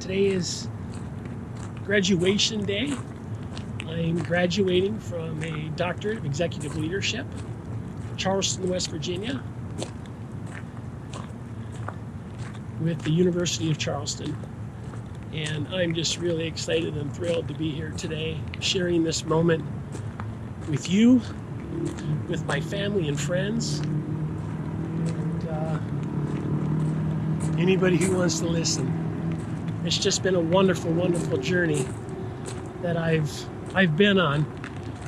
Today is graduation day. I'm graduating from a doctorate of executive leadership, Charleston, West Virginia, with the University of Charleston. And I'm just really excited and thrilled to be here today, sharing this moment with you, with my family and friends, and anybody who wants to listen. It's just been a wonderful, wonderful journey that I've been on,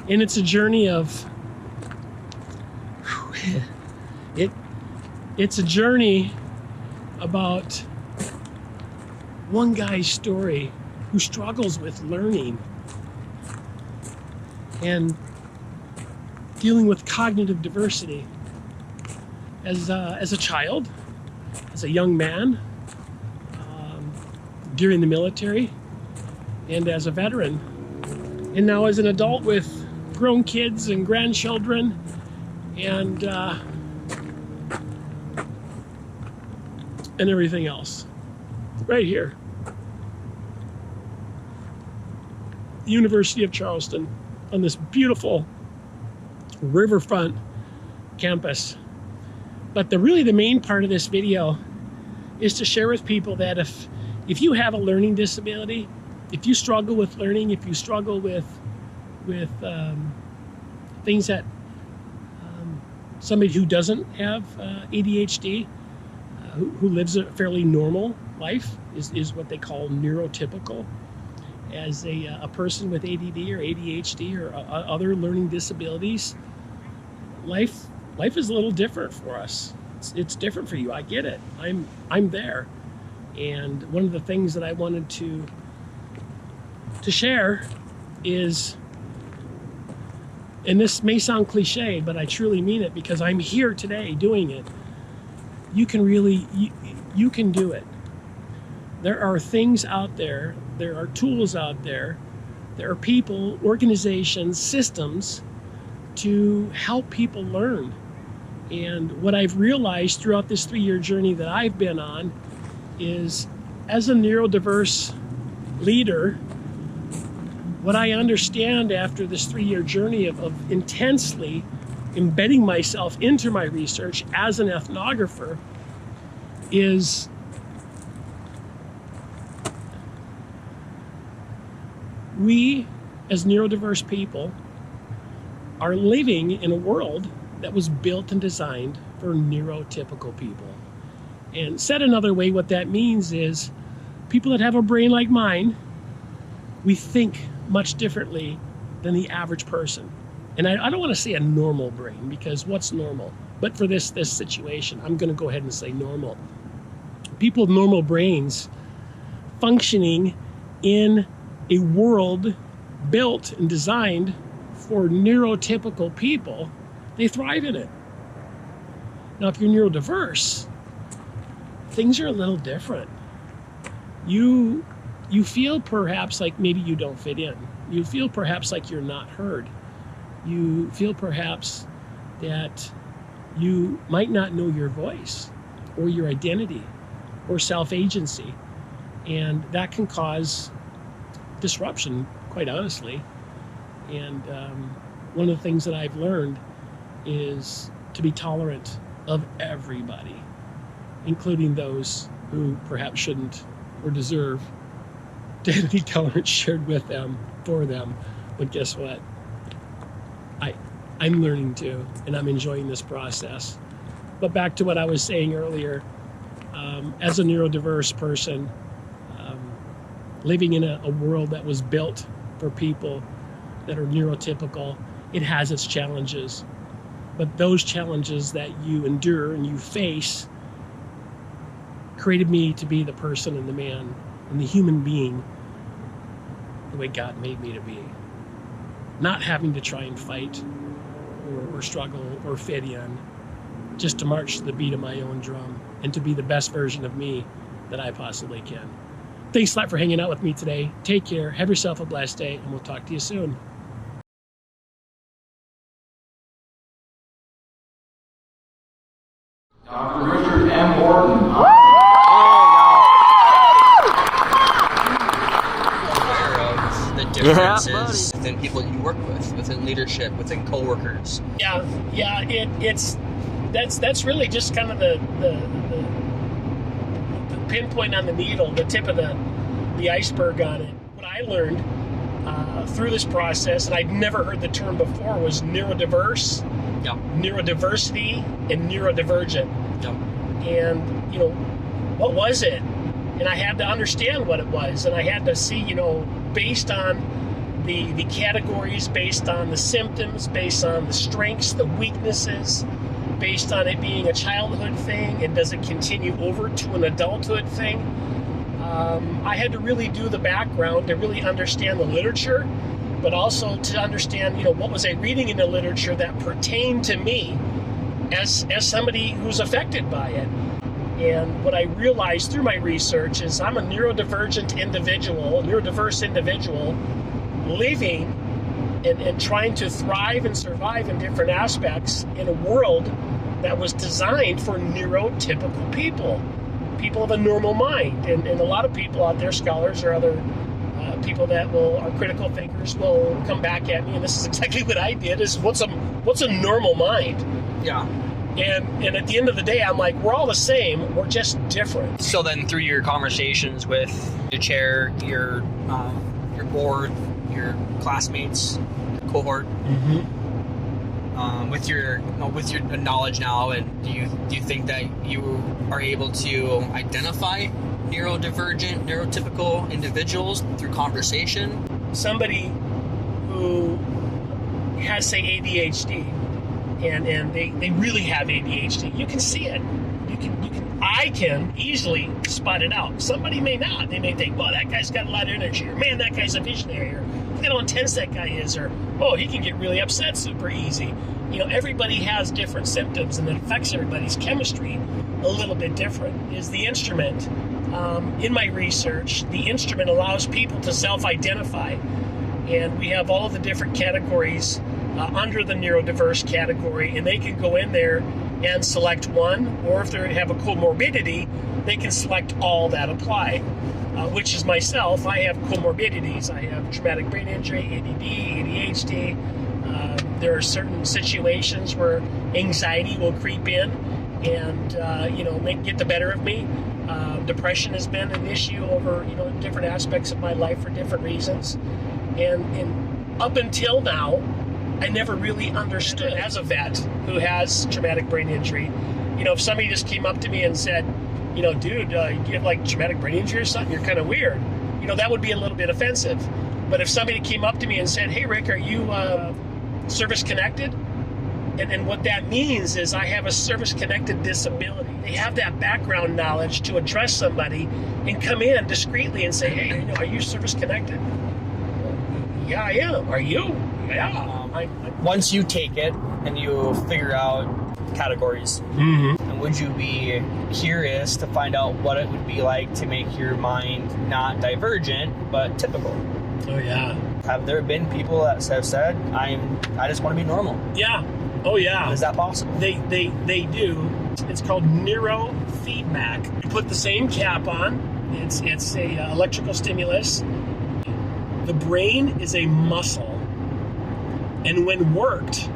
and it's a journey of it's a journey about one guy's story who struggles with learning and dealing with cognitive diversity as a child, as a young man, during the military, and as a veteran, and now as an adult with grown kids and grandchildren, and everything else. Right here, the University of Charleston, on this beautiful riverfront campus. But really the main part of this video is to share with people that if you have a learning disability, if you struggle with learning, if you struggle with things that somebody who doesn't have ADHD, who lives a fairly normal life, is what they call neurotypical. As a person with ADD or ADHD or other learning disabilities, life is a little different for us. It's different for you. I get it. I'm there. And one of the things that I wanted to share is, and this may sound cliche, but I truly mean it because I'm here today doing it. You can really, you can do it. There are things out there, there are tools out there, there are people, organizations, systems to help people learn. And what I've realized throughout this 3-year journey that I've been on is, as a neurodiverse leader, what I understand after this 3-year journey of intensely embedding myself into my research as an ethnographer is we, as neurodiverse people, are living in a world that was built and designed for neurotypical people. And said another way, what that means is people that have a brain like mine, we think much differently than the average person. And I don't want to say a normal brain, because what's normal? But for this situation, I'm going to go ahead and say normal. People with normal brains functioning in a world built and designed for neurotypical people, they thrive in it. Now, if you're neurodiverse, things are a little different. You feel perhaps like maybe you don't fit in. You feel perhaps like you're not heard. You feel perhaps that you might not know your voice or your identity or self-agency. And that can cause disruption, quite honestly. And one of the things that I've learned is to be tolerant of everybody, including those who perhaps shouldn't or deserve to have any tolerance shared with them, for them. But guess what? I'm learning too, and I'm enjoying this process. But back to what I was saying earlier, as a neurodiverse person, living in a world that was built for people that are neurotypical, it has its challenges. But those challenges that you endure and you face created me to be the person and the man and the human being the way God made me to be. Not having to try and fight or struggle or fit in, just to march to the beat of my own drum and to be the best version of me that I possibly can. Thanks a lot for hanging out with me today. Take care, have yourself a blessed day, and we'll talk to you soon. Dr. Richard M. Morton. differences within people you work with, within leadership, within coworkers. Yeah, that's really just kind of the pinpoint on the needle, the tip of the iceberg on it. What I learned through this process, and I'd never heard the term before, was neurodiverse, neurodiversity, and neurodivergent. And what was it? And I had to understand what it was, and I had to see, based on the categories, based on the symptoms, based on the strengths, the weaknesses, based on it being a childhood thing, and does it continue over to an adulthood thing. I had to really do the background to really understand the literature, but also to understand, what was I reading in the literature that pertained to me as somebody who's affected by it. And what I realized through my research is I'm a neurodiverse individual living and trying to thrive and survive in different aspects in a world that was designed for neurotypical people of a normal mind. And a lot of people out there, scholars or other people that are critical thinkers, will come back at me, and this is exactly what I did, is what's a normal mind? Yeah. And at the end of the day, I'm like, we're all the same, we're just different. So then through your conversations with your chair, your board, your classmates, your cohort, with your knowledge now, and do you think that you are able to identify neurodivergent, neurotypical individuals through conversation? Somebody who has, say, ADHD, and they really have ADHD, you can see it. I can easily spot it out. Somebody may not. They may think, well, that guy's got a lot of energy, or man, that guy's a visionary, or look at how intense that guy is, or oh, he can get really upset super easy. Everybody has different symptoms, and it affects everybody's chemistry a little bit different. Is the instrument. In my research, the instrument allows people to self-identify, and we have all of the different categories under the neurodiverse category, and they can go in there and select one, or if they have a comorbidity, they can select all that apply, which is myself. I have comorbidities. I have traumatic brain injury, ADD, ADHD. There are certain situations where anxiety will creep in and get the better of me. Depression has been an issue over different aspects of my life for different reasons, and up until now, I never really understood. As a vet who has traumatic brain injury, if somebody just came up to me and said, dude, you have like traumatic brain injury or something, you're kind of weird, that would be a little bit offensive. But if somebody came up to me and said, hey Rick, are you service connected? And what that means is I have a service-connected disability. They have that background knowledge to address somebody and come in discreetly and say, hey, are you service-connected? Yeah, I am. Are you? Yeah. Once you take it and you figure out categories, and would you be curious to find out what it would be like to make your mind not divergent, but typical? Oh, yeah. Have there been people that have said, I just want to be normal? Yeah. Oh, yeah. Is that possible? They do. It's called neurofeedback. You put the same cap on. It's a electrical stimulus. The brain is a muscle, and when worked,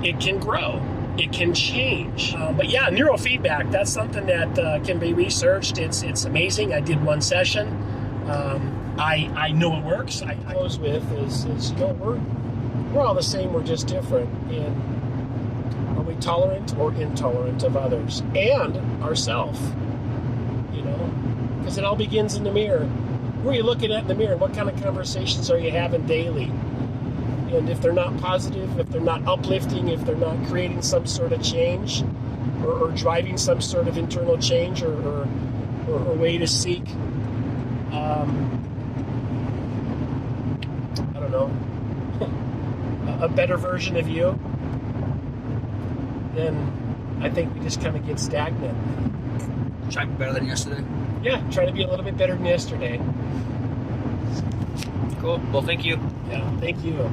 it can grow. It can change. But yeah, neurofeedback, that's something that can be researched. It's amazing. I did one session. I know it works. I close with is we're all the same, we're just different. And are we tolerant or intolerant of others and ourselves? Because it all begins in the mirror. Who are you looking at in the mirror? What kind of conversations are you having daily? And if they're not positive, if they're not uplifting, if they're not creating some sort of change or driving some sort of internal change or way to seek, I don't know, a better version of you, then I think we just kind of get stagnant. Try to be better than yesterday. Yeah, try to be a little bit better than yesterday. Cool. Well, thank you. Yeah, thank you.